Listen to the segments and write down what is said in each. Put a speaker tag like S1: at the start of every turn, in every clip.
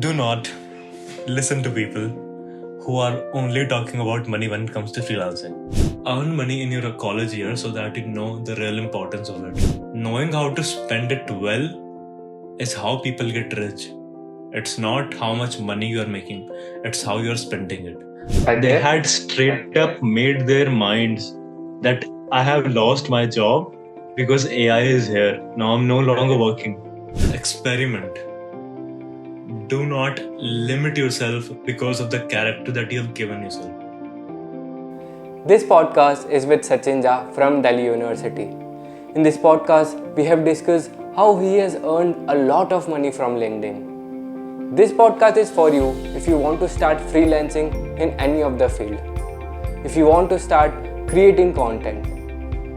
S1: Do not listen to people who are only talking about money when it comes to freelancing. Earn money in your college year so that you know the real importance of it. Knowing how to spend it well is how people get rich. It's not how much money you are making, it's how you're spending it. They had straight up made their minds that I have lost my job because AI is here. Now I'm no longer working. Experiment. Do not limit yourself because of the character that you have given yourself.
S2: This podcast is with Sachin Jha from Delhi University. In this podcast, we have discussed how he has earned a lot of money from LinkedIn. This podcast is for you if you want to start freelancing in any of the field, if you want to start creating content,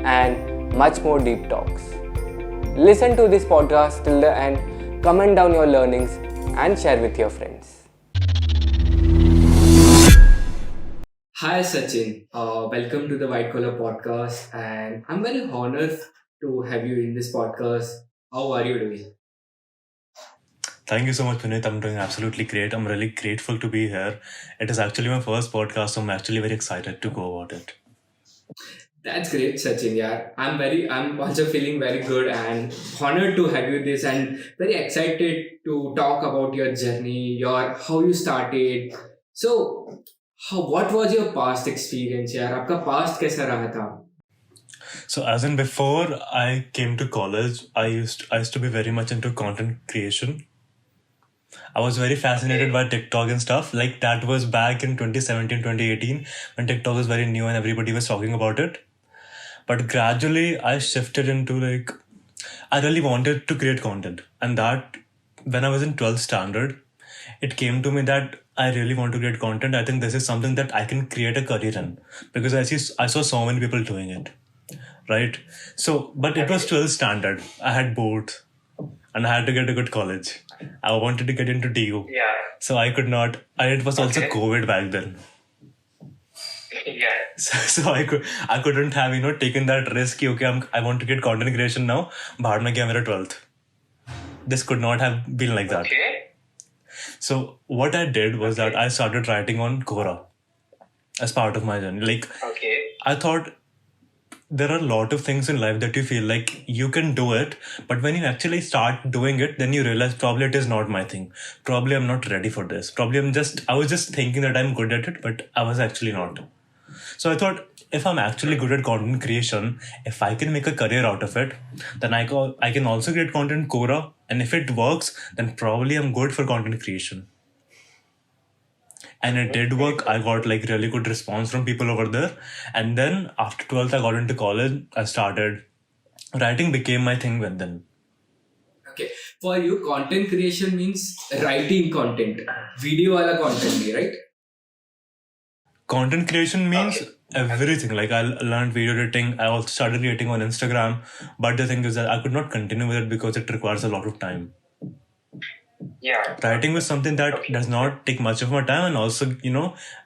S2: and much more deep talks. Listen to this podcast till the end, comment down your learnings, and share with your friends. Hi Sachin, welcome to the White Collar Podcast, and I'm very honored to have you in this podcast. How are you doing?
S1: Thank you so much, Puneet. I'm doing absolutely great. I'm really grateful to be here. It is actually my first podcast, so I'm actually very excited to go about it.
S2: That's great, Sachin. Yeah, I'm also feeling very good and honored to have you this, and very excited to talk about your journey, your how you started. So, what was your past experience? यार, आपका past कैसा रहा था?
S1: So, as in before I came to college, I used to be very much into content creation. I was very fascinated by TikTok and stuff. Like that was back in 2017, 2018 when TikTok was very new and everybody was talking about it. But gradually I shifted into I really wanted to create content. And that when I was in 12th standard, it came to me that I really want to create content. I think this is something that I can create a career in because I saw so many people doing it. Right. So, but it was 12th standard. I had boards and I had to get a good college. I wanted to get into DU.
S2: Yeah.
S1: So I could not. And it was also COVID back then.
S2: Yeah.
S1: So I couldn't have taken that risk. Okay, I want to get content creation now. Bahar mein gaya mera 12th. This could not have been like that.
S2: Okay.
S1: So what I did was that I started writing on Quora as part of my journey. I thought there are a lot of things in life that you feel like you can do it, but when you actually start doing it, then you realize probably it is not my thing. Probably I'm not ready for this. Probably I was just thinking that I'm good at it, but I was actually not. So I thought if I'm actually good at content creation, if I can make a career out of it, then I can also create content in Quora. And if it works, then probably I'm good for content creation. And it did work. I got really good response from people over there. And then after 12th, I got into college. I started writing became my thing then.
S2: Okay. For you, content creation means writing content. Video wala content, right?
S1: Content creation means everything. I learned video editing. I also started creating on Instagram. But the thing is that I could not continue with it because it requires a lot of time.
S2: Yeah.
S1: Writing was something that does not take much of my time and also,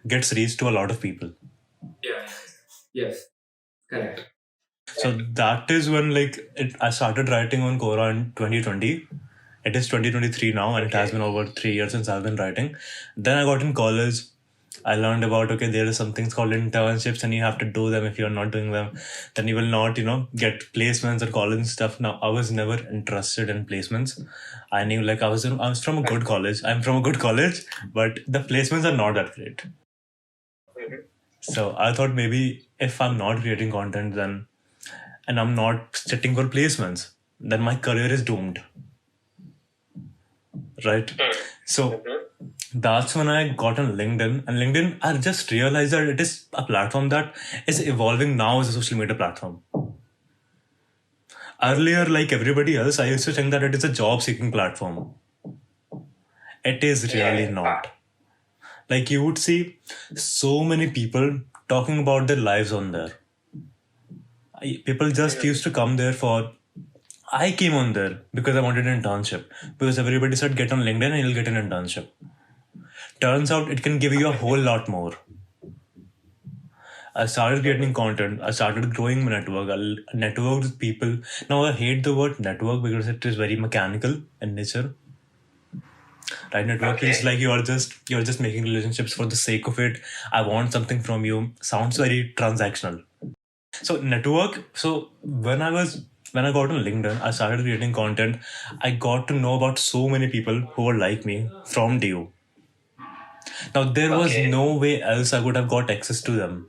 S1: gets reached to a lot of people.
S2: Yeah. Yes. Correct.
S1: So that is when I started writing on Quora in 2020. It is 2023 now and it has been over 3 years since I've been writing. Then I got in college. I learned about, there are some things called internships and you have to do them. If you're not doing them, then you will not, get placements at college and stuff. Now, I was never interested in placements. I knew I was from a good college. I'm from a good college, but the placements are not that great. So I thought maybe if I'm not creating content then, and I'm not sitting for placements, then my career is doomed. Right? So that's when I got on LinkedIn. And LinkedIn, I just realized that it is a platform that is evolving now as a social media platform. Earlier, like everybody else, I used to think that it is a job-seeking platform. It is really not. You would see so many people talking about their lives on there. People just used to come there I came on there because I wanted an internship. Because everybody said get on LinkedIn and you'll get an internship. Turns out it can give you a whole lot more. I started creating content. I started growing my network. I networked with people. Now I hate the word network because it is very mechanical in nature. Right? Networking is like you're just making relationships for the sake of it. I want something from you. Sounds very transactional. So network. So when I got on LinkedIn, I started creating content. I got to know about so many people who were like me from DU. Now there was no way else I would have got access to them,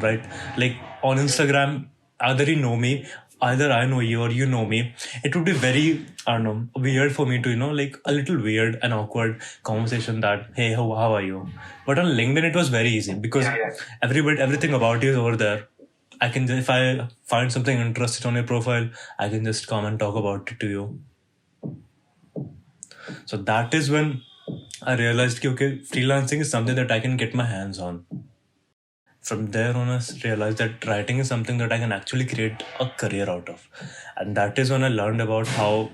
S1: right? Like on Instagram, either you know me, either I know you or you know me. It would be very, I don't know, weird for me to, like a little weird and awkward conversation that, hey, how are you? But on LinkedIn, it was very easy because everything about you is over there. I can, if I find something interesting on your profile, I can just come and talk about it to you. So that is when I realized, okay, freelancing is something that I can get my hands on. From there on, I realized that writing is something that I can actually create a career out of, and that is when I learned about how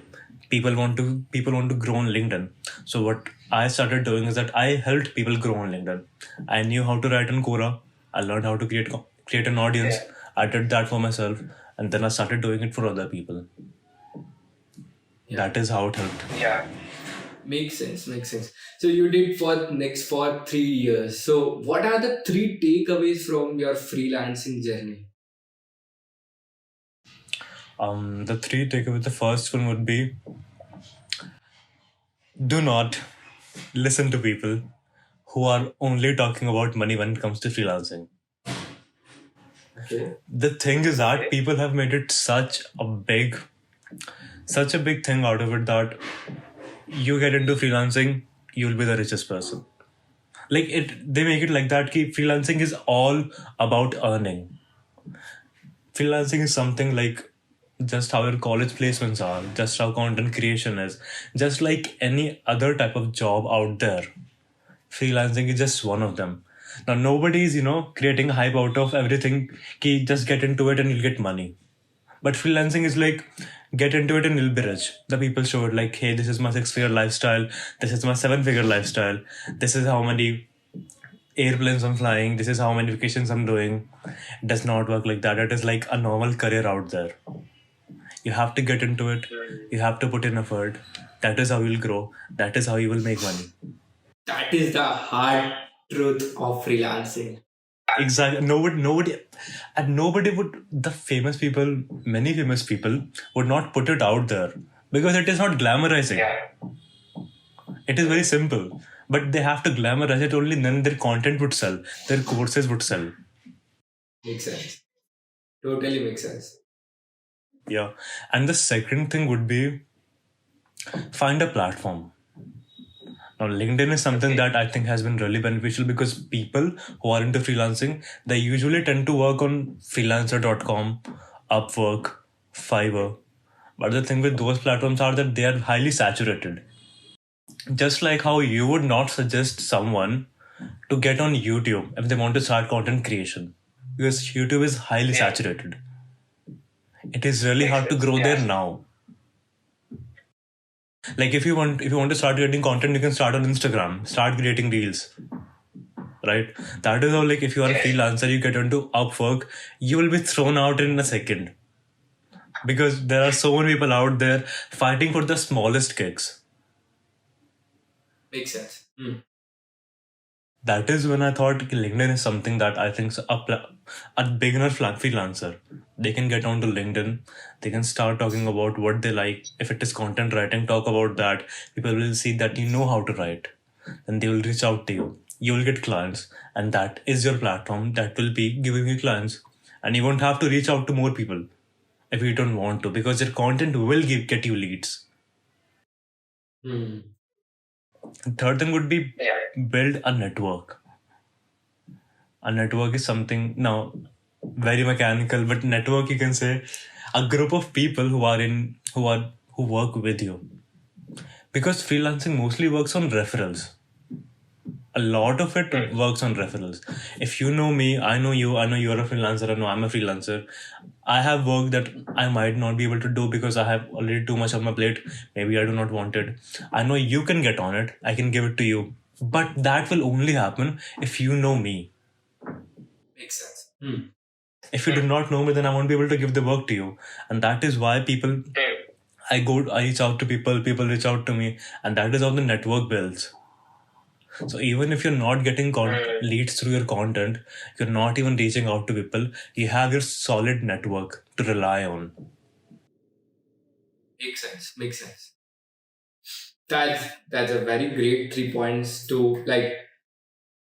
S1: people want to grow on LinkedIn. So what I started doing is that I helped people grow on LinkedIn. I knew how to write on Quora. I learned how to create an audience. I did that for myself, and then I started doing it for other people. That is how it helped.
S2: Makes sense, makes sense. So you did for 3 years. So what are the three takeaways from your freelancing journey?
S1: The three takeaways. The first one would be: do not listen to people who are only talking about money when it comes to freelancing.
S2: Okay.
S1: The thing is that people have made it such a big thing out of it that you get into freelancing, you'll be the richest person. Like they make it like that. Freelancing is all about earning. Freelancing is something like just how your college placements are, just how content creation is, just like any other type of job out there. Freelancing is just one of them. Now nobody is, creating hype out of everything. Just get into it and you'll get money. But freelancing is like get into it and you'll be rich. The people show it like, hey, this is my 6-figure lifestyle, this is my 7-figure lifestyle, this is how many airplanes I'm flying, this is how many vacations I'm doing. It does not work like that. It is like a normal career out there. You have to get into it, you have to put in effort. That is how you'll grow, that is how you will make money.
S2: That is the hard truth of freelancing.
S1: Exactly. Nobody would. The famous people, many famous people, would not put it out there because it is not glamorizing. It is very simple, but they have to glamorize it only. Then their content would sell, their courses would sell.
S2: Makes sense. Totally makes sense.
S1: Yeah. And the second thing would be find a platform. Now, LinkedIn is something that I think has been really beneficial because people who are into freelancing, they usually tend to work on freelancer.com, Upwork, Fiverr. But the thing with those platforms are that they are highly saturated. Just like how you would not suggest someone to get on YouTube if they want to start content creation, because YouTube is highly saturated. It is really hard to grow there now. Like if you want to start creating content, you can start on Instagram, start creating reels. Right? That is how, like, if you are a freelancer, you get into Upwork, you will be thrown out in a second. Because there are so many people out there fighting for the smallest gigs.
S2: Makes sense.
S1: That is when I thought LinkedIn is something that I think a beginner freelancer, they can get onto LinkedIn, they can start talking about what they like. If it is content writing, talk about that. People will see that you know how to write, and they will reach out to you. You will get clients, and that is your platform that will be giving you clients. And you won't have to reach out to more people if you don't want to, because your content will get you leads. Third thing would be build a network. A network is something now very mechanical, but network, you can say, a group of people who work with you. Because freelancing mostly works on referrals. A lot of it works on referrals. If you know me, I know you, I know you're a freelancer, I know I'm a freelancer. I have work that I might not be able to do because I have already too much on my plate. Maybe I do not want it. I know you can get on it. I can give it to you. But that will only happen if you know me.
S2: Makes sense.
S1: If you do not know me, then I won't be able to give the work to you. And that is why people, I reach out to people, people reach out to me, and that is how the network builds. So even if you're not getting leads through your content, you're not even reaching out to people, you have your solid network to rely on.
S2: Makes sense. Makes sense. That's a very great 3 points to like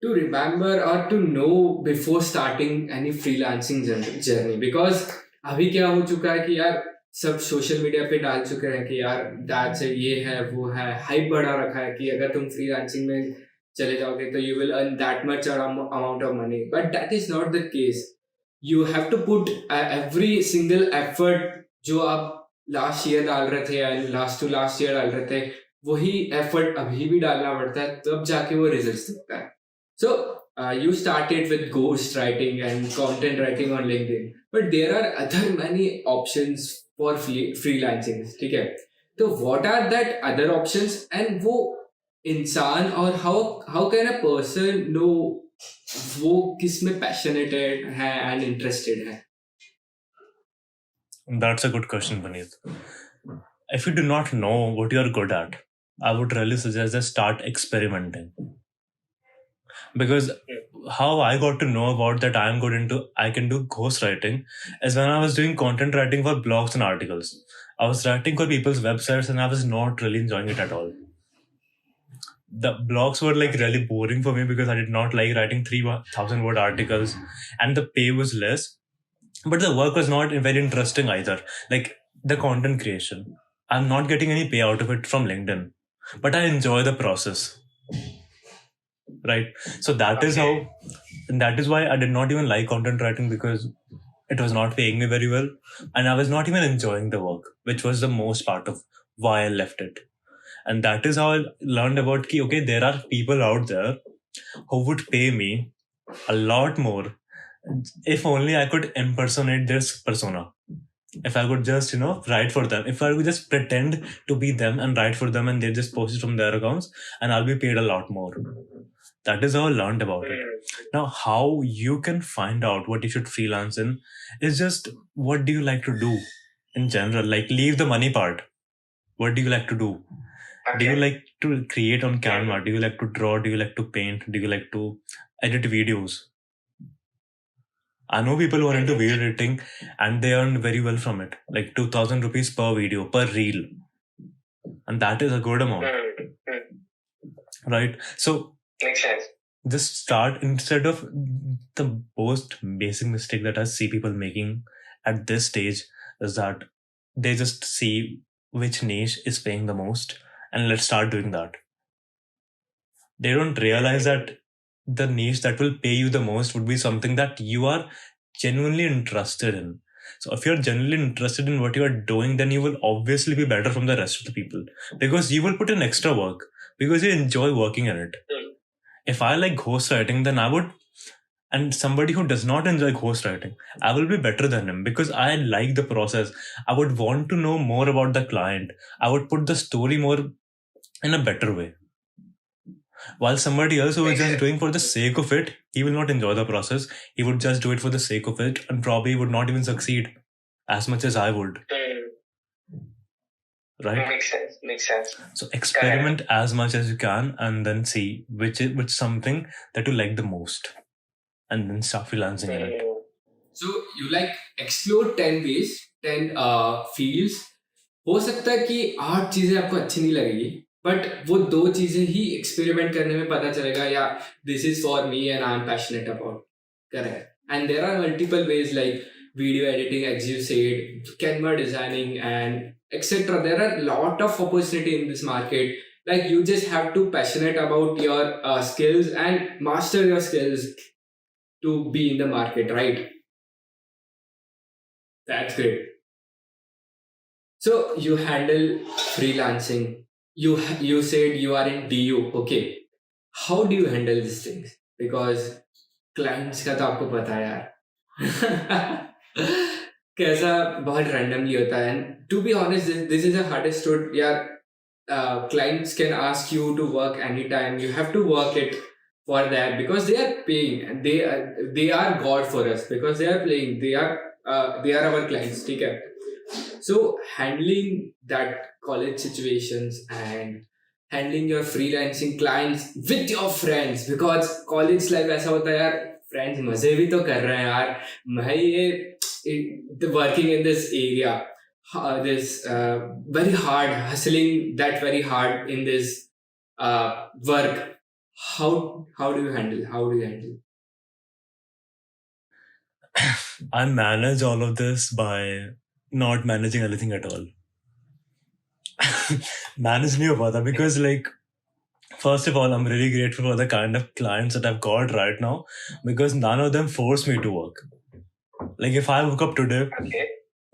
S2: to remember or to know before starting any freelancing journey, because अभी क्या हो चुका है कि यार सब social media पे डाल चुके हैं कि यार दैट्स ये है वो है, हाइप बढ़ा रखा है कि अगर तुम फ्रीलांसिंग में चले जाओगे तो you will earn that much amount of money, but that is not the case. You have to put every single effort जो आप लास्ट ईयर डाल रहे थे and last to last year डाल रहे थे, वही एफर्ट अभी भी डालना पड़ता है, तब जाके वो रिजल्ट दिखता है. So you started with ghost writing and content writing on LinkedIn, but there are other many options for freelancing. ठीक है, तो what are that other options and वो इंसान और how can a person know वो किस में passionate है and interested है?
S1: That's a good question, Puneet. If you do not know what you are good at, I would really suggest just start experimenting. Because how I got to know about that I can do ghostwriting is when I was doing content writing for blogs and articles. I was writing for people's websites and I was not really enjoying it at all. The blogs were like really boring for me because I did not like writing 3,000 word articles and the pay was less. But the work was not very interesting either. Like the content creation. I'm not getting any pay out of it from LinkedIn, but I enjoy the process. Right. So that is how, and that is why I did not even like content writing, because it was not paying me very well. And I was not even enjoying the work, which was the most part of why I left it. And that is how I learned about ki, okay, there are people out there who would pay me a lot more if only I could impersonate their persona. If I could just, write for them, if I could just pretend to be them and write for them and they just post it from their accounts and I'll be paid a lot more. That is how I learned about it. Now, how you can find out what you should freelance in is just what do you like to do in general? Like, leave the money part. What do you like to do? Do you like to create on Canva? Do you like to draw? Do you like to paint? Do you like to edit videos? I know people who are into video editing and they earn very well from it, like 2,000 rupees per video, per reel. And that is a good amount. Right? So, makes sense. Just start instead of the most basic mistake that I see people making at this stage is that they just see which niche is paying the most and let's start doing that. They don't realize that the niche that will pay you the most would be something that you are genuinely interested in. So if you're genuinely interested in what you are doing, then you will obviously be better from the rest of the people because you will put in extra work because you enjoy working in it. If I like ghostwriting, then I would, and somebody who does not enjoy ghostwriting, I will be better than him because I like the process. I would want to know more about the client. I would put the story more in a better way. While somebody else who is just doing for the sake of it, he will not enjoy the process. He would just do it for the sake of it and probably would not even succeed as much as I would. Right? Makes sense. So experiment as much as you can and then see which something that you like the most and then start freelancing in it.
S2: So you like explore 10 ways, 10 fields. हो सकता है कि 8 चीजें आपको अच्छी नहीं लगेगी, but वो 2 चीजें ही एक्सपेरिमेंट करने में पता चलेगा या this is for me and I am passionate about. Correct. And there are multiple ways like video editing, as you said, Canva designing, and etc. There are a lot of opportunity in this market. Like you just have to passionate about your skills and master your skills to be in the market, right? That's great. So you handle freelancing. You said you are in DU. Okay. How do you handle these things? Because clients का तो आपको पता है यार. कैसा बहुत randomly होता है. And to be honest, this is the hardest truth. यार, clients can ask you to work anytime. You have to work it for that because they are paying and they are God for us because they are paying. They are our clients. ठीक है.
S3: So handling that college situations and handling your freelancing clients with your friends, because college life ऐसा होता है यार, friends मजे भी तो कर रहे हैं यार, मैं the working in this area, this very hard hustling, that very hard in this work. How do you handle?
S1: I manage all of this by not managing anything at all. Manage नहीं हो पाता because like first of all I'm really grateful for the kind of clients that I've got right now because none of them force me to work. Like if I woke up today,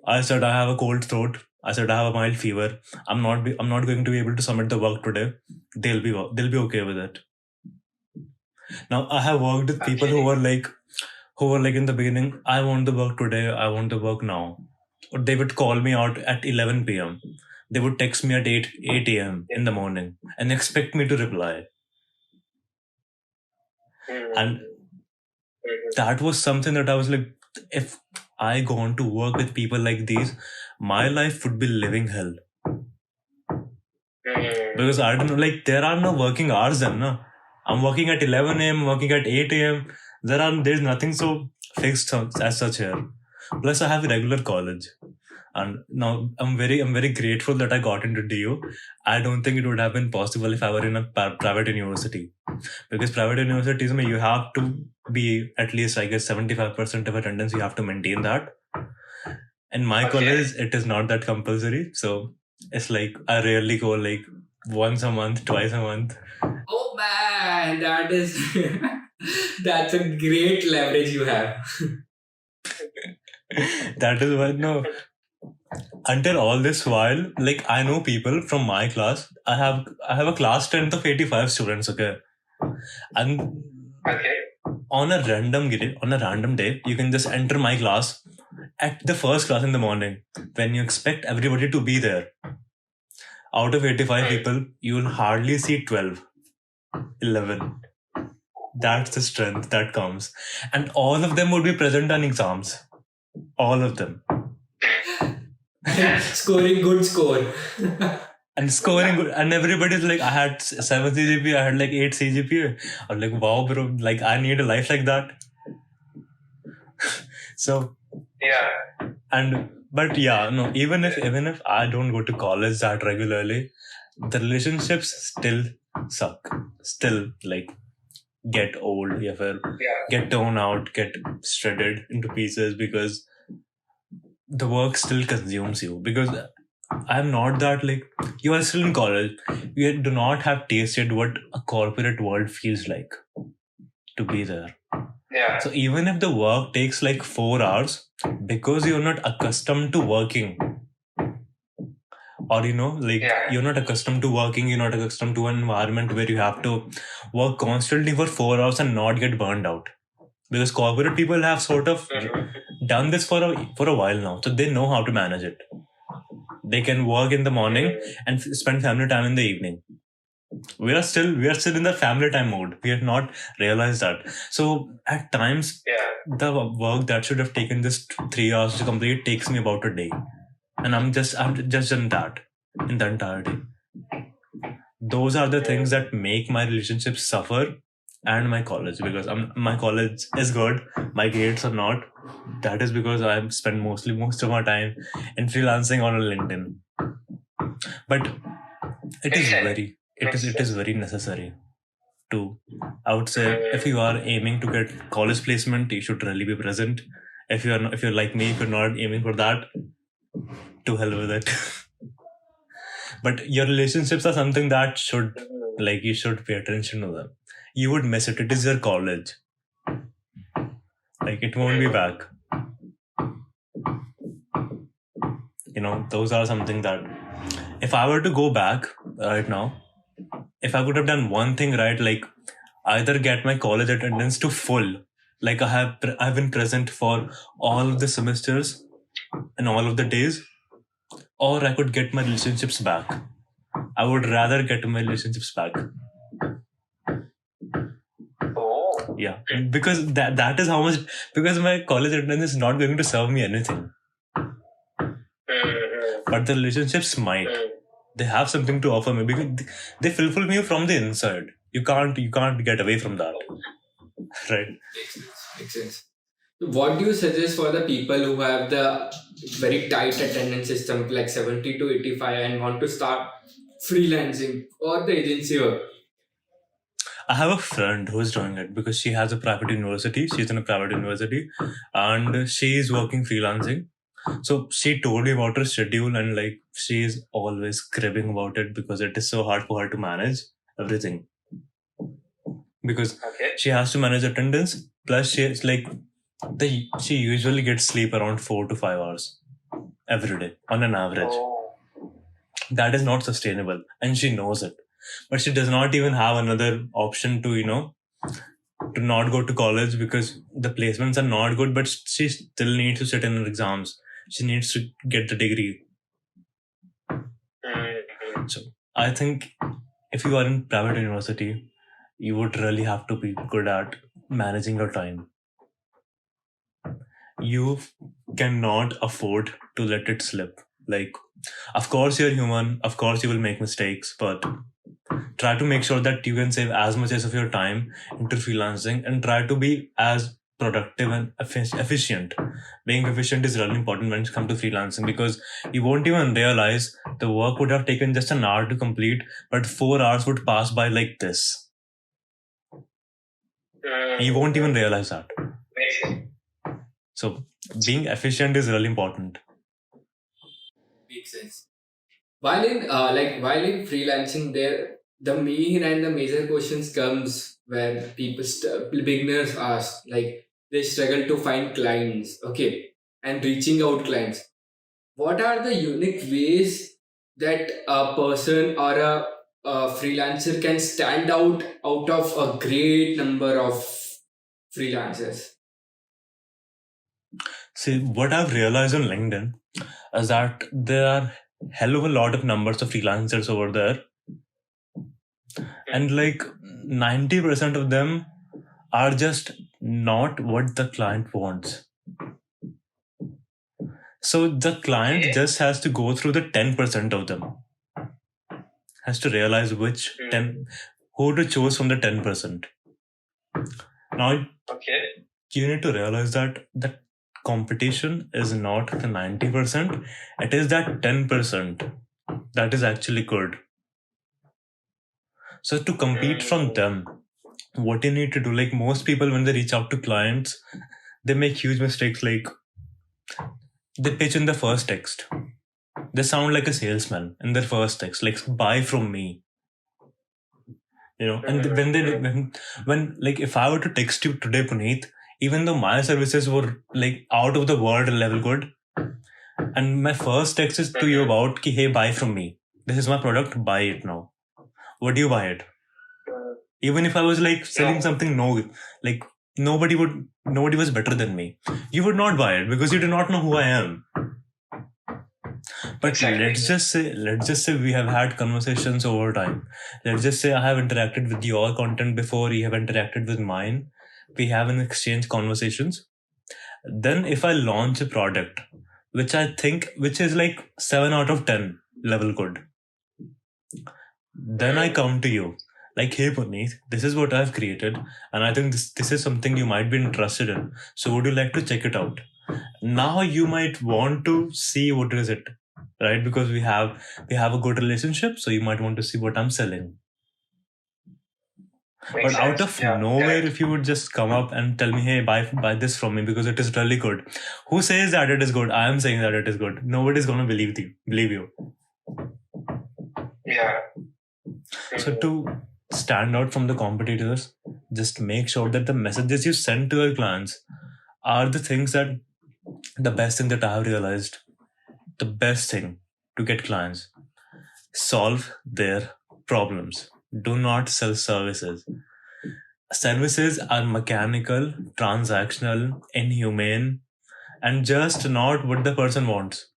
S1: I said I have a cold throat, I said I have a mild fever, I'm not going to be able to submit the work today, they'll be okay with it. Now I have worked with people who were like in the beginning, I want the work today, I want the work now. Or they would call me out at 11 p.m. They would text me at 8 a.m. in the morning and expect me to reply. And that was something that I was like, if I go on to work with people like these, my life would be living hell. Because I don't know, like there are no working hours then, no? I'm working at 11 a.m., working at 8 a.m. There's nothing so fixed as such here. Plus, I have regular college, and now I'm very grateful that I got into DU. I don't think it would have been possible if I were in a private university, because private universities, you have to be at least, I guess, 75% of attendance. You have to maintain that. In my college, it is not that compulsory, so it's like I rarely go like once a month, twice a month.
S3: Oh man, that is that's a great leverage you have.
S1: That is why no. Until all this while, like I know people from my class. I have a class strength of 85 students. Okay, and on a random day, you can just enter my class at the first class in the morning when you expect everybody to be there. Out of 85 people, you will hardly see 12, 11. That's the strength that comes. And all of them would be present on exams. All of them.
S3: Scoring good score.
S1: And scoring good. And everybody's like, I had 7 CGPA, I had like 8 CGPA. I'm like, wow, bro, like I need a life like that. So, but yeah, no, even if I don't go to college that regularly, the relationships still suck. Still like get old, get torn out, get shredded into pieces because the work still consumes you. Because I'm not that like, you are still in college, you do not have tasted what a corporate world feels like to be there. So even if the work takes like 4 hours, because you're not accustomed to working, or you're not accustomed to working, you're not accustomed to an environment where you have to work constantly for 4 hours and not get burned out. Because corporate people have sort of done this for a while now, so they know how to manage it. They can work in the morning and spend family time in the evening. We are still in the family time mode. We have not realized that. So at times, the work that should have taken just 3 hours to complete takes me about a day, and I'm just done that in the entire day. Those are the things that make my relationships suffer, and my college, because my college is good, my grades are not. That is because I spend most of my time in freelancing on LinkedIn. But it is very necessary to, I would say, if you are aiming to get college placement, you should really be present. If you're like me, if you're not aiming for that, to hell with it. But your relationships are something that you should pay attention to them. You would miss it. It is your college. Like it won't be back. Those are something that if I were to go back right now, if I could have done one thing right, like either get my college attendance to full, like I've been present for all of the semesters and all of the days, or I could get my relationships back. I would rather get my relationships back. Yeah, because that is how much, because my college attendance is not going to serve me anything. but the relationships might. They have something to offer me because they fulfill me from the inside. You can't get away from that, right?
S3: Makes sense. Makes sense. What do you suggest for the people who have the very tight attendance system, like 70 to 85, and want to start freelancing or the agency work?
S1: I have a friend who is doing it because she has a private university. She's in a private university and she is working freelancing. So she told me about her schedule and like she is always cribbing about it because it is so hard for her to manage everything. Because she has to manage attendance plus she's like she usually gets sleep around 4 to 5 hours every day on an average. That is not sustainable and she knows it. But she does not even have another option to, to not go to college because the placements are not good, but she still needs to sit in her exams. She needs to get the degree. So I think if you are in private university, you would really have to be good at managing your time. You cannot afford to let it slip. Like, of course you're human, of course you will make mistakes, but try to make sure that you can save as much as of your time into freelancing and try to be as productive and efficient. Being efficient is really important when it comes to freelancing because you won't even realize the work would have taken just an hour to complete, but 4 hours would pass by like this. You won't even realize that. So being efficient is really important.
S3: Makes sense. While in freelancing, there the main and the major questions comes where beginners ask, like they struggle to find clients, okay, and reaching out clients. What are the unique ways that a person or a freelancer can stand out of a great number of freelancers?
S1: See, what I've realized on LinkedIn is that there are hell of a lot of numbers of freelancers over there. And like 90% of them are just not what the client wants. So the client just has to go through the 10% of them. Has to realize which 10, who to choose from the 10%. Now, you need to realize that the competition is not the 90%, it is that 10% that is actually good. So to compete from them, what you need to do, like most people when they reach out to clients, they make huge mistakes like they pitch in the first text. They sound like a salesman in their first text, like buy from me. And when like if I were to text you today, Puneet, even though my services were like out of the world level good, and my first text is to you about ki, hey, buy from me. This is my product, buy it now. Would you buy it? Even if I was like selling something, no, like nobody was better than me. You would not buy it because you do not know who I am. But let's just say we have had conversations over time. Let's just say I have interacted with your content before, you have interacted with mine. We have an exchange conversations. Then if I launch a product, which is like 7 out of 10 level good, then I come to you like, hey Puneet, this is what I've created and I think this is something you might be interested in. So would you like to check it out? Now you might want to see what is it, right? Because we have a good relationship, so you might want to see what I'm selling. But out of nowhere, if you would just come up and tell me, hey, buy this from me because it is really good. Who says that it is good? I am saying that it is good. Nobody's gonna believe you.
S2: Yeah.
S1: So to stand out from the competitors, just make sure that the messages you send to your clients are the best thing that I have realized. The best thing to get clients. Solve their problems. Do not sell services. Services are mechanical, transactional, inhumane, and just not what the person wants.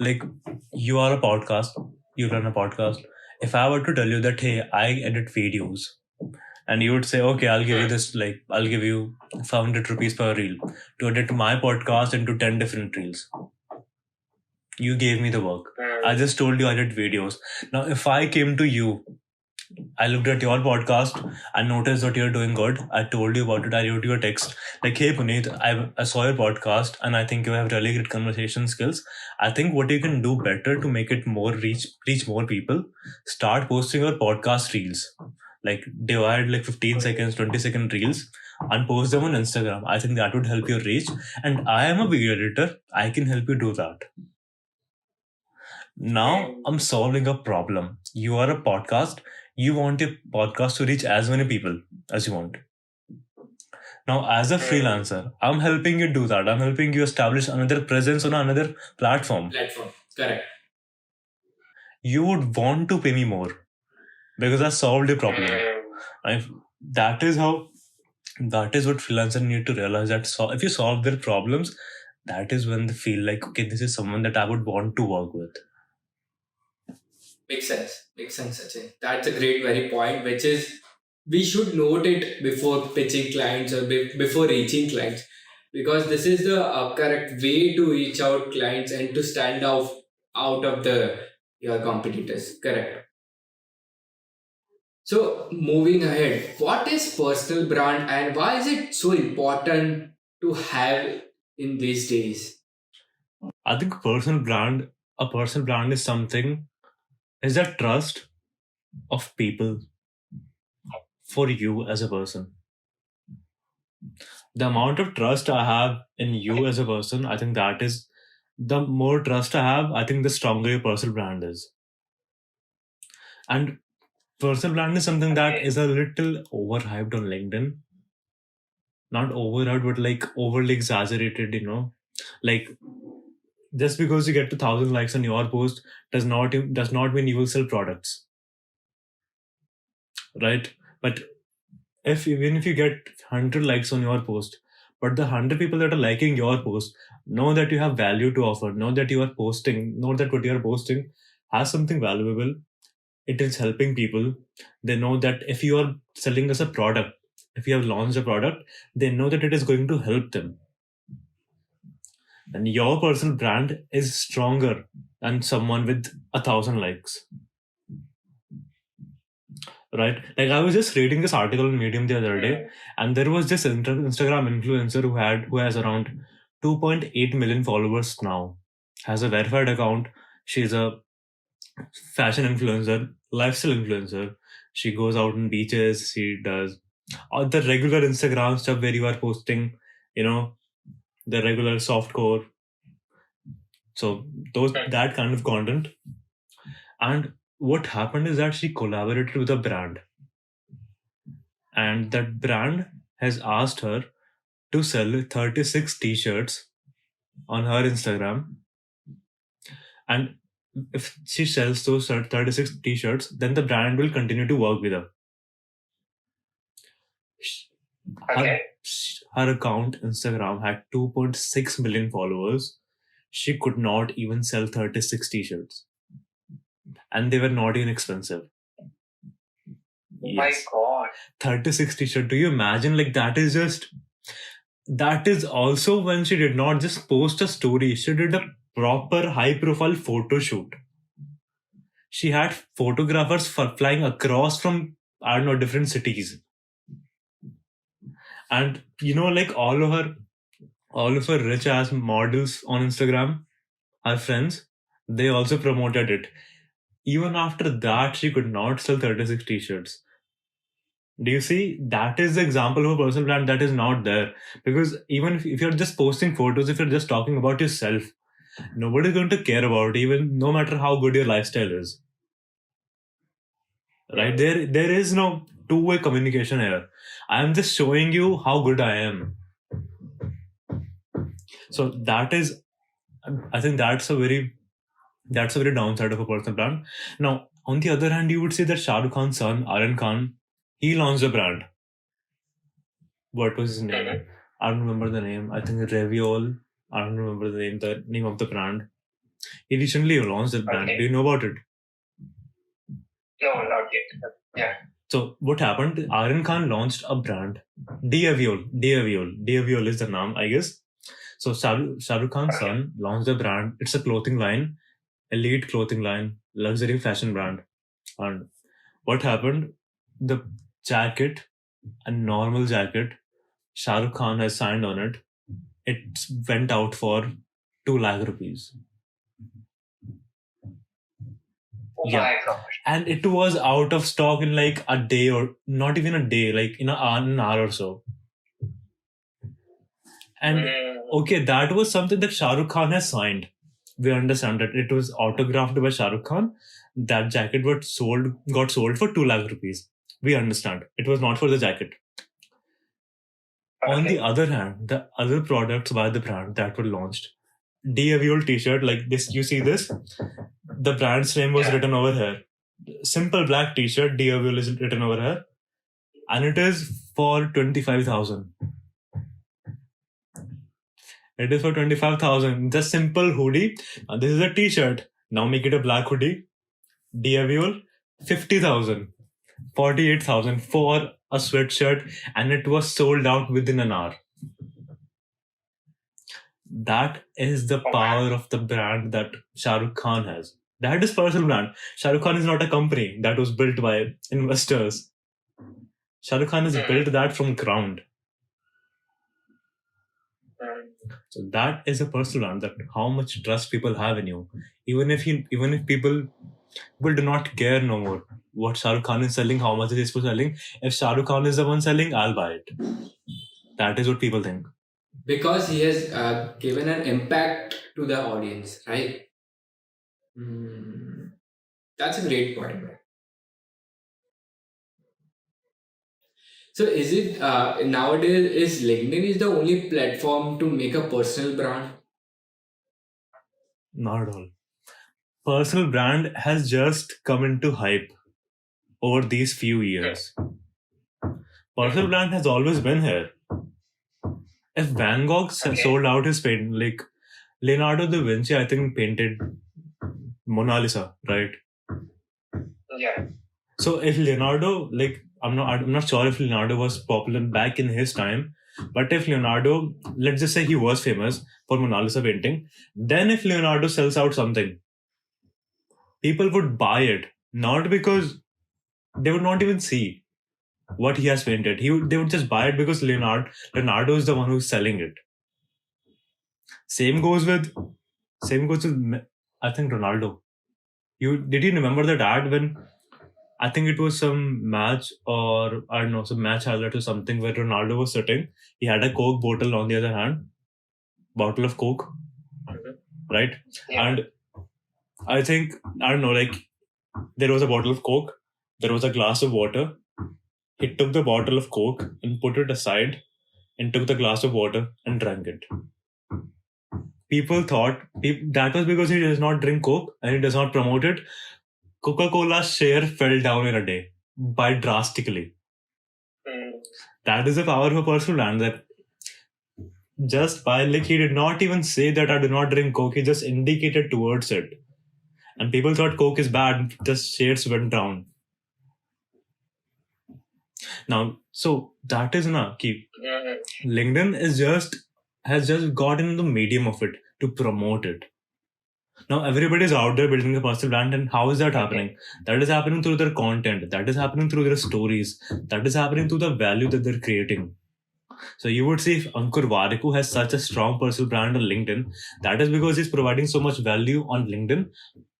S1: Like you are a podcast, you run a podcast. If I were to tell you that, hey, I edit videos, and you would say, okay, I'll give you this, like, I'll give you 500 rupees per reel to edit my podcast into 10 different reels. You gave me the work. I just told you I did videos. Now, if I came to you, I looked at your podcast, I noticed that you're doing good. I told you about it. I wrote you a text like, "Hey Puneet, I saw your podcast and I think you have really good conversation skills. I think what you can do better to make it more reach more people, start posting your podcast reels. Like divide like 15 seconds, 20-second reels and post them on Instagram. I think that would help your reach. And I am a video editor. I can help you do that." Now I'm solving a problem. You are a podcast. You want your podcast to reach as many people as you want. Now, as a freelancer, I'm helping you do that. I'm helping you establish another presence on another platform.
S3: Correct.
S1: You would want to pay me more because I solved your problem. That is what freelancers need to realize, that if you solve their problems, that is when they feel like, okay, this is someone that I would want to work with.
S3: Makes sense, Sachin. That's a great very point, which is we should note it before pitching clients or before reaching clients, because this is the correct way to reach out clients and to stand out of the your competitors. Correct. So moving ahead, what is personal brand and why is it so important to have in these days?
S1: I think a personal brand is something, is that trust of people for you as a person. The amount of trust I have in you as a person, I think that is, the more trust I have, I think the stronger your personal brand is. And personal brand is something that is a little overhyped on LinkedIn. Not overhyped, but like overly exaggerated, Like, just because you get to 1,000 likes on your post does not mean you will sell products. Right? But even if you get 100 likes on your post, but the 100 people that are liking your post know that you have value to offer, know that what you are posting has something valuable, it is helping people. They know that if you are selling us a product, if you have launched a product, they know that it is going to help them. And your personal brand is stronger than someone with 1,000 likes. Right? Like, I was just reading this article on Medium the other day, and there was this Instagram influencer who has around 2.8 million followers now, has a verified account. She's a fashion influencer, lifestyle influencer. She goes out on beaches. She does all the regular Instagram stuff where you are posting, the regular softcore. So that kind of content. And what happened is that she collaborated with a brand, and that brand has asked her to sell 36 t-shirts on her Instagram. And if she sells those 36 t-shirts, then the brand will continue to work with her. Her account Instagram had 2.6 million followers. She could not even sell 36 t-shirts, and they were not even expensive.
S2: Yes. My God.
S1: 36 t-shirt. Do you imagine? Like, that is also when she did not just post a story. She did a proper high profile photo shoot. She had photographers flying across from, I don't know, different cities. And like all of her rich ass models on Instagram, her friends, they also promoted it. Even after that, she could not sell 36 t-shirts. Do you see? That is the example of a personal brand that is not there. Because even if you're just posting photos, if you're just talking about yourself, nobody's going to care about it, even no matter how good your lifestyle is. Right? There is no two-way communication here. I'm just showing you how good I am. So I think that's a very downside of a personal brand. Now, on the other hand, you would say that Shah Rukh Khan's son, Aryan Khan, he launched a brand. What was his name? I don't remember the name. I think Reviol. I don't remember the name of the brand. He recently launched a brand. Okay. Do you know about it?
S2: No, not yet. Yeah.
S1: So what happened? Aryan Khan launched a brand, Diaviol. Diaviol is the name, I guess. So Shah Rukh Khan's son launched the brand. It's a clothing line, elite clothing line, luxury fashion brand. And what happened? The jacket, a normal jacket, Shah Rukh Khan has signed on it. It went out for 2 lakh rupees.
S2: Oh
S1: Yeah.
S2: my god.
S1: And it was out of stock in like a day, or not even a day, like in an hour or so. And okay, that was something that Shah Rukh Khan has signed. We understand that it was autographed by Shah Rukh Khan. That jacket got sold for 2 lakh rupees. We understand. It was not for the jacket. On the other hand, the other products by the brand that were launched, Diaviol t-shirt like this, you see this? The brand's name was written over here. Simple black t-shirt, Diaviol is written over here. And it is for 25,000. It is for 25,000. The simple hoodie. And this is a t-shirt. Now make it a black hoodie. Diaviol, 50,000. 48,000 for a sweatshirt, and it was sold out within an hour. That is the power of the brand that Shah Rukh Khan has. That is personal brand. Shah Rukh Khan is not a company that was built by investors. Shah Rukh Khan has built that from ground. So that is a personal brand, that how much trust people have in you. Even if people do not care no more what Shah Rukh Khan is selling, how much it is for selling. If Shah Rukh Khan is the one selling, I'll buy it. That is what people think.
S3: Because he has given an impact to the audience, right? That's a great point, man. So is it nowadays is LinkedIn is the only platform to make a personal brand?
S1: Not at all. Personal brand has just come into hype over these few years. Personal brand has always been here. If Van Gogh sold out his painting, like Leonardo da Vinci, I think painted Mona Lisa, right?
S2: Yeah.
S1: So if Leonardo, like I'm not sure if Leonardo was popular back in his time, but if Leonardo, let's just say he was famous for Mona Lisa painting, then if Leonardo sells out something, people would buy it, not because they would not even see what he has painted. They would just buy it because Leonardo is the one who's selling it. Same goes with I think Ronaldo. Did you remember that ad when I think it was some match, or I don't know, some match highlight or something, where Ronaldo was sitting. He had a Coke bottle on the other hand, bottle of Coke, right?
S2: Yeah.
S1: And I think, I don't know, like there was a bottle of Coke, there was a glass of water. He took the bottle of Coke and put it aside and took the glass of water and drank it. People thought that was because he does not drink Coke and he does not promote it. Coca-Cola's share fell down in a day by drastically. That is the power of a personal brand, that just by, like, he did not even say that I do not drink Coke, he just indicated towards it. And people thought Coke is bad, the shares went down. Now, so that is na key. LinkedIn has just gotten the medium of it to promote it. Now everybody is out there building a personal brand, and how is that happening? That is happening through their content. That is happening through their stories. That is happening through the value that they're creating. So you would see if Ankur Wariku has such a strong personal brand on LinkedIn, that is because he's providing so much value on LinkedIn,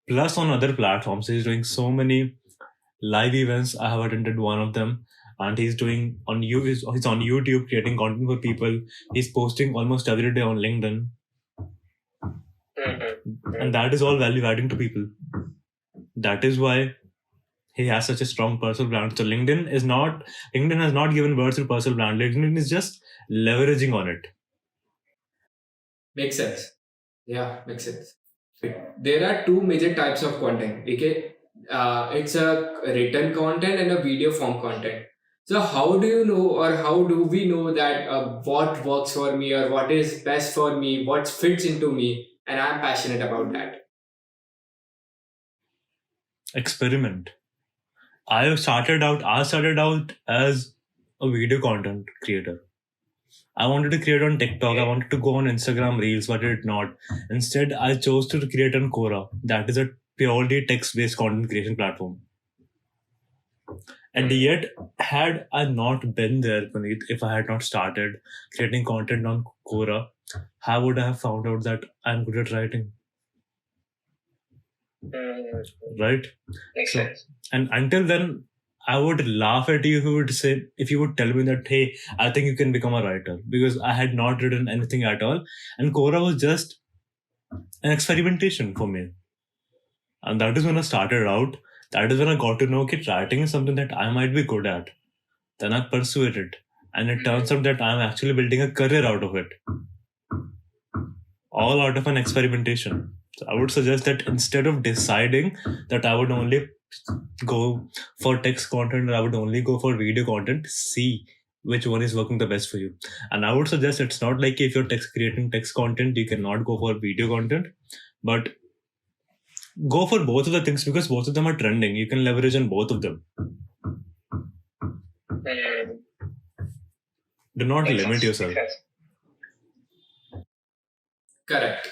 S1: plus on other platforms. He's doing so many live events. I have attended one of them, and he's doing he's on YouTube creating content for people. He's posting almost every day on LinkedIn. And that is all value adding to people. That is why he has such a strong personal brand. So LinkedIn has not given birth to personal brand. LinkedIn is just leveraging on it.
S3: Makes sense. Yeah, makes sense. There are two major types of content. Okay, it's a written content and a video form content. So how do you know, or how do we know that what works for me, or what is best for me, what fits into me, and I'm passionate about that?
S1: Experiment. I started out as a video content creator. I wanted to create on TikTok. I wanted to go on Instagram Reels, but I did not. Instead, I chose to create on Quora. That is a purely text-based content creation platform. And yet, had I not been there, Puneet, if I had not started creating content on Quora, how would I have found out that I'm good at writing? Right?
S2: Makes
S1: So,
S2: sense.
S1: and until then, I would laugh at you if you would tell me that, hey, I think you can become a writer, because I had not written anything at all. And Quora was just an experimentation for me. And that is when I started out. That is when I got to know that writing is something that I might be good at. Then I pursued it. And it turns out that I'm actually building a career out of it. All out of an experimentation. So I would suggest that instead of deciding that I would only go for text content or I would only go for video content, see which one is working the best for you. And I would suggest it's not like if you're creating text content, you cannot go for video content, but go for both of the things because both of them are trending. You can leverage on both of them. Do not limit yourself.
S3: Correct.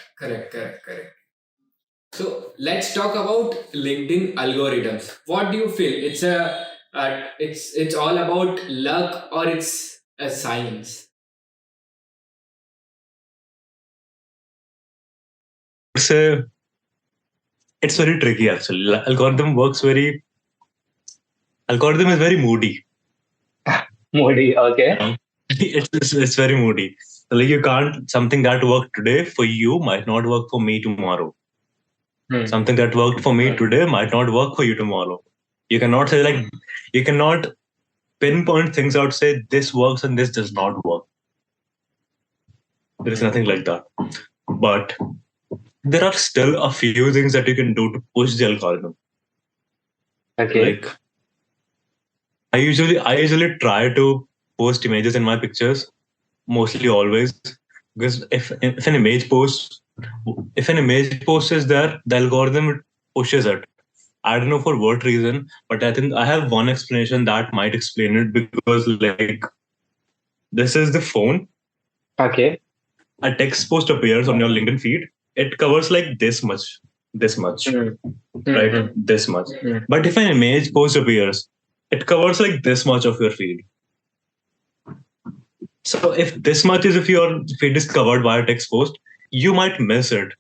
S3: So let's talk about LinkedIn algorithms. What do you feel? It's all about luck or it's a science?
S1: It's very tricky actually. Algorithm is very moody.
S2: Moody, okay.
S1: It's very moody. Like you can't, something that worked today for you might not work for me tomorrow. Something that worked for me today might not work for you tomorrow. You cannot say like, you cannot pinpoint things out, say this works and this does not work. There is nothing like that. But there are still a few things that you can do to push the algorithm.
S2: Okay.
S1: Like I usually try to post images in my pictures, mostly always, because if an image post is there, the algorithm pushes it. I don't know for what reason, but I think I have one explanation that might explain it, because like this is the phone.
S2: Okay.
S1: A text post appears on your LinkedIn feed. It covers like this much, right? This much. But if an image post appears, it covers like this much of your feed. So if this much is, if your feed is covered by a text post, you might miss it.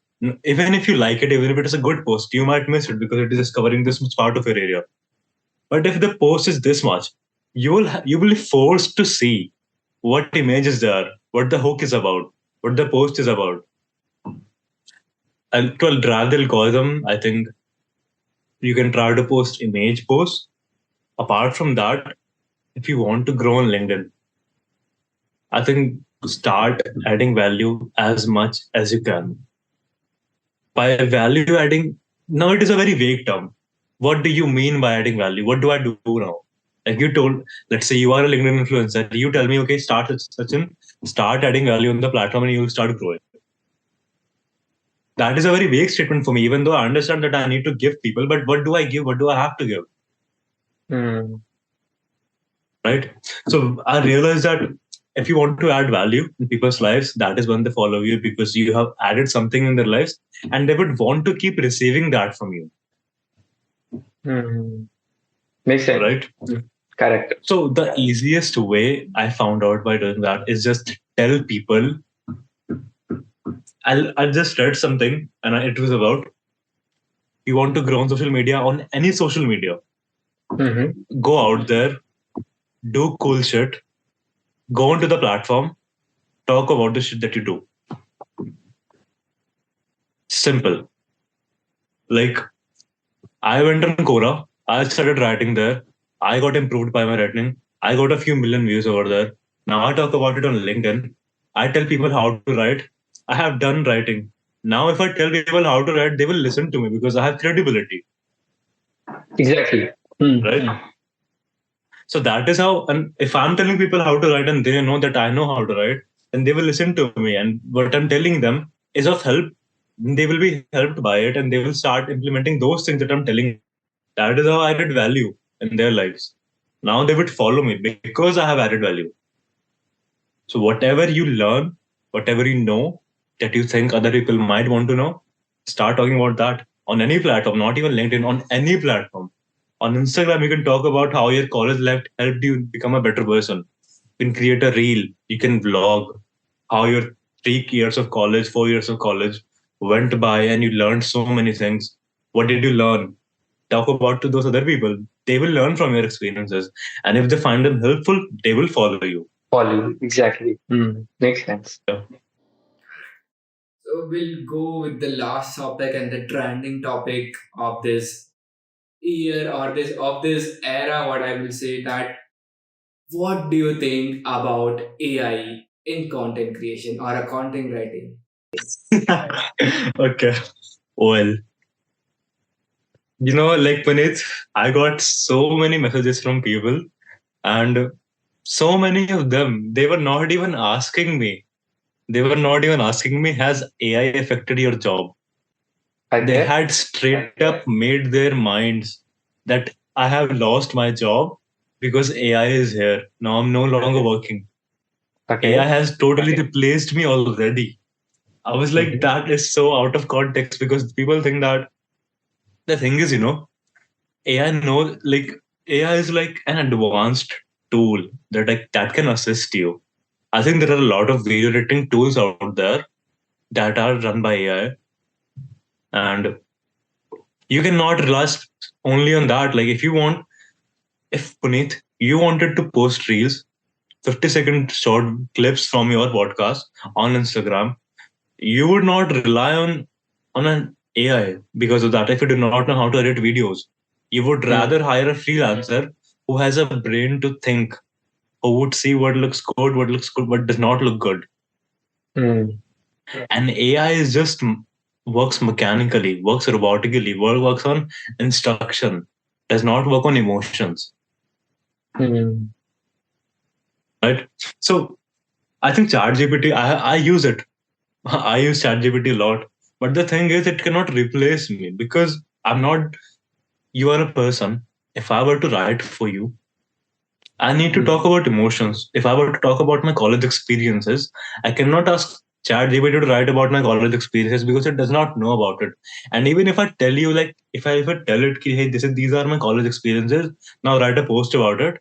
S1: Even if you like it, even if it is a good post, you might miss it because it is just covering this much part of your area. But if the post is this much, you will be forced to see what image is there, what the hook is about, what the post is about. And to drive the algorithm, I think you can try to post image posts. Apart from that, if you want to grow on LinkedIn, I think start adding value as much as you can. By value adding, now it is a very vague term. What do you mean by adding value? What do I do now? Like you told, let's say you are a LinkedIn influencer. You tell me, okay, start adding value on the platform and you will start growing. That is a very vague statement for me, even though I understand that I need to give people, but what do I give? What do I have to give? Right? So I realized that if you want to add value in people's lives, that is when they follow you, because you have added something in their lives and they would want to keep receiving that from you.
S2: Makes sense.
S1: Right?
S2: Correct.
S1: So the easiest way I found out by doing that is just tell people. I just read something and it was about, you want to grow on social media, on any social media, go out there, do cool shit, go onto the platform, talk about the shit that you do. Simple. Like, I went on Quora, I started writing there, I got improved by my writing, I got a few million views over there. Now I talk about it on LinkedIn. I tell people how to write. I have done writing. Now, if I tell people how to write, they will listen to me because I have credibility.
S2: Exactly.
S1: Right? So that is how, and if I'm telling people how to write and they know that I know how to write, then they will listen to me. And what I'm telling them is of help. They will be helped by it and they will start implementing those things that I'm telling. That is how I added value in their lives. Now they would follow me because I have added value. So whatever you learn, whatever you know that you think other people might want to know, start talking about that on any platform, not even LinkedIn, on any platform. On Instagram, you can talk about how your college life helped you become a better person. You can create a reel, you can vlog how your 3 years of college, 4 years of college went by and you learned so many things. What did you learn? Talk about to those other people. They will learn from your experiences. And if they find them helpful, they will follow you.
S2: Follow. Exactly. Makes sense.
S1: Yeah.
S3: So we'll go with the last topic and the trending topic of this year or this era. What I will say that what do you think about AI in content creation or a content writing?
S1: Okay. Well, like Puneet, I got so many messages from people, and so many of them, they were not even asking me. They were not even asking me, has AI affected your job? They
S2: Okay.
S1: had straight up made their minds that I have lost my job because AI is here. Now I'm no longer working. AI
S2: Okay.
S1: has totally replaced me already. I was like,
S2: Mm-hmm.
S1: that is so out of context because people think that the thing is, AI like AI is like an advanced tool that can assist you. I think there are a lot of video editing tools out there that are run by AI, and you cannot rely only on that. Like if Puneet, you wanted to post reels, 50-second short clips from your podcast on Instagram, you would not rely on an AI because of that. If you do not know how to edit videos, you would rather hire a freelancer who has a brain to think, who would see what looks good, what does not look good.
S2: Mm-hmm.
S1: And AI is just works mechanically, works robotically, works on instruction, does not work on emotions, right? So I think ChatGPT, I use it. I use ChatGPT a lot. But the thing is, it cannot replace me because I'm not, you are a person. If I were to write for you, I need to talk about emotions. If I were to talk about my college experiences, I cannot ask ChatGPT to write about my college experiences because it does not know about it. And even if I tell you, like, if I tell it, "Ki, hey, these are my college experiences, now write a post about it,"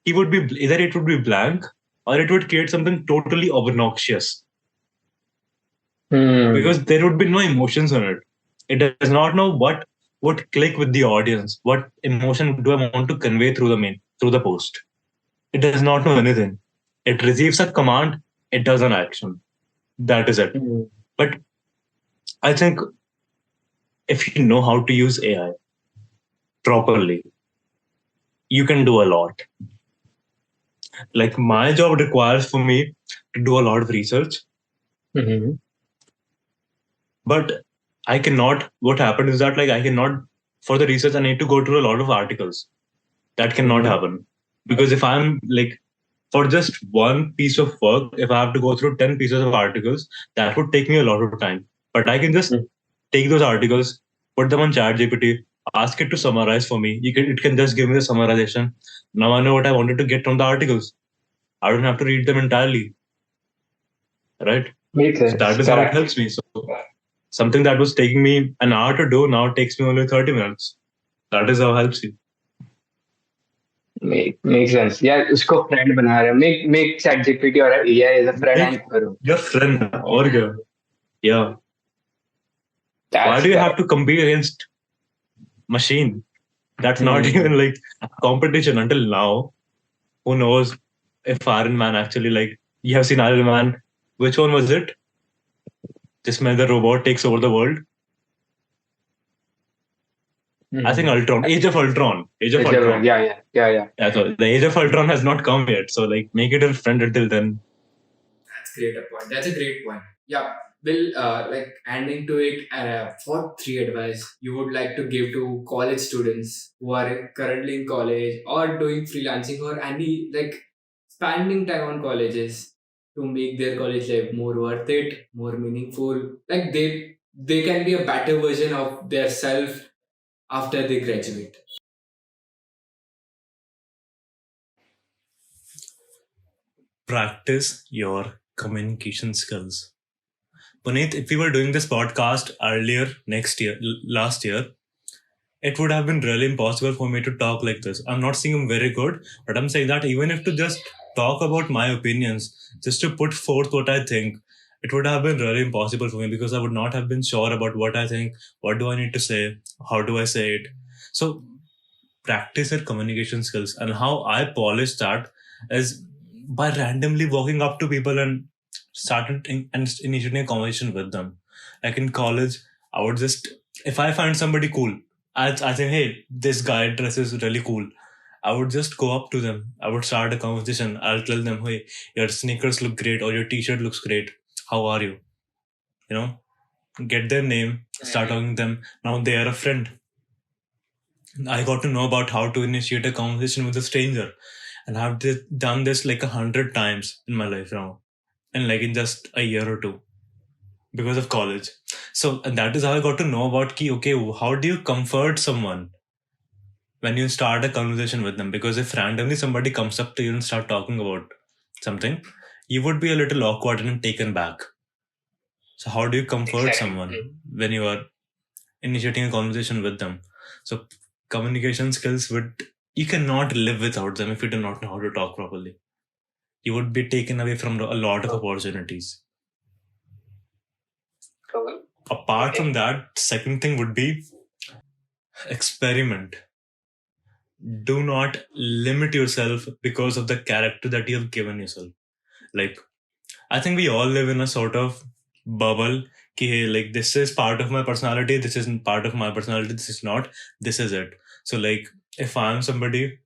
S1: he would be either it would be blank or it would create something totally obnoxious
S2: Mm-hmm.
S1: because there would be no emotions on it. It does not know what would click with the audience. What emotion do I want to convey through the post? It does not know anything. It receives a command, it does an action. That is it. But I think if you know how to use AI properly, you can do a lot. Like my job requires for me to do a lot of research,
S2: Mm-hmm.
S1: but I cannot. What happened is that like I cannot for the research I need to go through a lot of articles. That cannot
S2: Mm-hmm.
S1: happen because if I'm like for just one piece of work, if I have to go through 10 pieces of articles, that would take me a lot of time. But I can just take those articles, put them on ChatGPT, ask it to summarize for me. It can just give me the summarization. Now I know what I wanted to get from the articles. I don't have to read them entirely, right?
S2: Makes
S1: So that
S2: sense.
S1: is how it
S2: Correct.
S1: helps me. So something that was taking me an hour to do now takes me only 30 minutes. That is how it helps you.
S2: Makes sense. Yeah, उसको friend बना रहे हैं. Make ChatGPT or AI as a friend
S1: Make
S2: and करो.
S1: your friend or your, yeah. Why
S2: That's
S1: do you have
S2: correct.
S1: to compete against machine? That's not
S2: Hmm.
S1: even like a competition until now. Who knows if Iron Man actually like you have seen Iron Man? Which one was it? This man the robot takes over the world. I think
S2: Hmm.
S1: Ultron, Age of Ultron, Age of
S2: It's a-
S1: Ultron.
S2: yeah.
S1: Yeah, so the Age of Ultron has not come yet. So like make it a friend until then.
S3: That's great a point. That's a great point. Yeah. Will like ending to it. What three advice you would like to give to college students who are currently in college or doing freelancing or any like spending time on colleges to make their college life more worth it, more meaningful. Like they can be a better version of their self after they graduate.
S1: practice your communication skills. Puneet, if we were doing this podcast earlier next year, last year, it would have been really impossible for me to talk like this. I'm not saying I'm very good, but I'm saying that even if to just talk about my opinions, just to put forth what I think, it would have been really impossible for me because I would not have been sure about what I think, what do I need to say, how do I say it. So practice your communication skills, and how I polish that is by randomly walking up to people and and initiating a conversation with them. Like in college, I would just, if I find somebody cool, I think, hey, this guy dresses really cool. I would just go up to them. I would start a conversation. I'll tell them, hey, your sneakers look great or your t-shirt looks great. How are you? You know, get their name, start talking to them. Now they are a friend. I got to know about how to initiate a conversation with a stranger, and done this like 100 times in my life now, and like in just a year or two because of college. So, and that is how I got to know about key. Okay, how do you comfort someone when you start a conversation with them? Because if randomly somebody comes up to you and start talking about something, you would be a little awkward and taken back. So, how do you comfort someone when you are initiating a conversation with them? So communication skills would, you cannot live without them if you do not know how to talk properly. You would be taken away from a lot of opportunities. Apart from that, second thing would be experiment. Do not limit yourself because of the character that you have given yourself. Like, I think we all live in a sort of bubble. Ki, like, this is part of my personality, this isn't part of my personality, this is not, this is it. So, like, if I'm somebody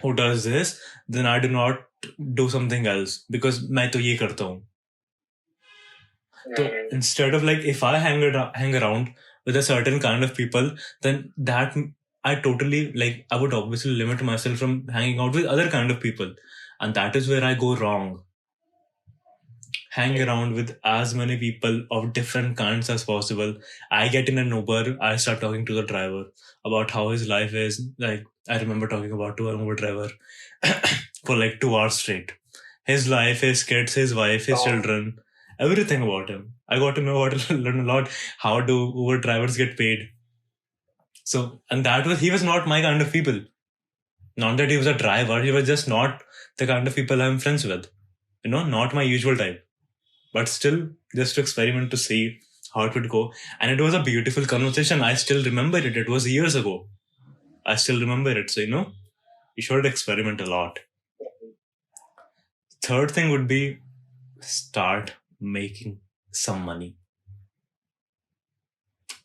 S1: who does this, then I do not do something else because मैं तो ये करता हूँ. So instead of like, if I hang around with a certain kind of people, then that I totally like, I would obviously limit myself from hanging out with other kind of people, and that is where I go wrong. Hang around with as many people of different kinds as possible. I get in an Uber, I start talking to the driver about how his life is. Like, I remember talking about to an Uber driver for like 2 hours straight. His life, his kids, his wife, his children, everything about him. I got to know learn a lot. How do Uber drivers get paid? So, and he was not my kind of people. Not that he was a driver, he was just not the kind of people I'm friends with. Not my usual type. But still, just to experiment to see how it would go. And it was a beautiful conversation. I still remember it. It was years ago. I still remember it. So, you should experiment a lot. Third thing would be start making some money.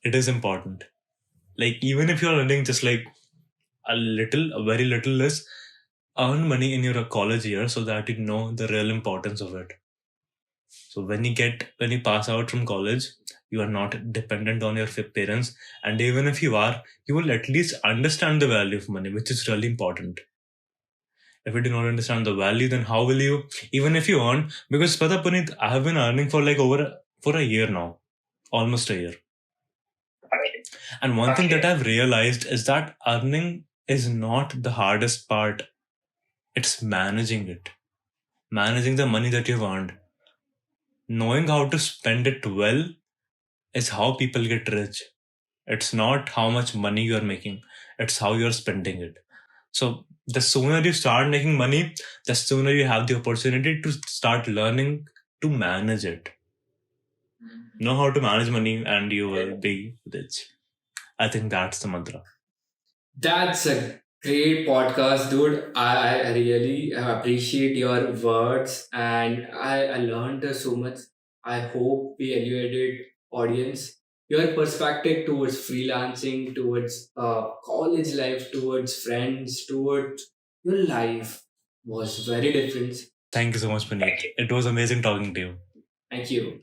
S1: It is important. Like, even if you're earning just like a very little less, earn money in your college year so that you know the real importance of it. So when you pass out from college, you are not dependent on your parents, and even if you are, you will at least understand the value of money, which is really important. If you do not understand the value, then how will you, even if you earn? Because Pata Puneet, I have been earning for like for a year now, almost a year. And one thing that I've realized is that earning is not the hardest part. It's managing it, managing the money that you've earned. Knowing how to spend it well is how people get rich. It's not how much money you're making, it's how you're spending it. So the sooner you start making money, the sooner you have the opportunity to start learning to manage it. Know how to manage money and you will be rich. I think that's the mantra.
S3: That's a great podcast, dude. I really appreciate your words, and I learned so much. I hope we elevated audience. Your perspective towards freelancing, towards college life, towards friends, towards your life was very different.
S1: Thank you so much, Puneet. It was amazing talking to you.
S3: Thank you.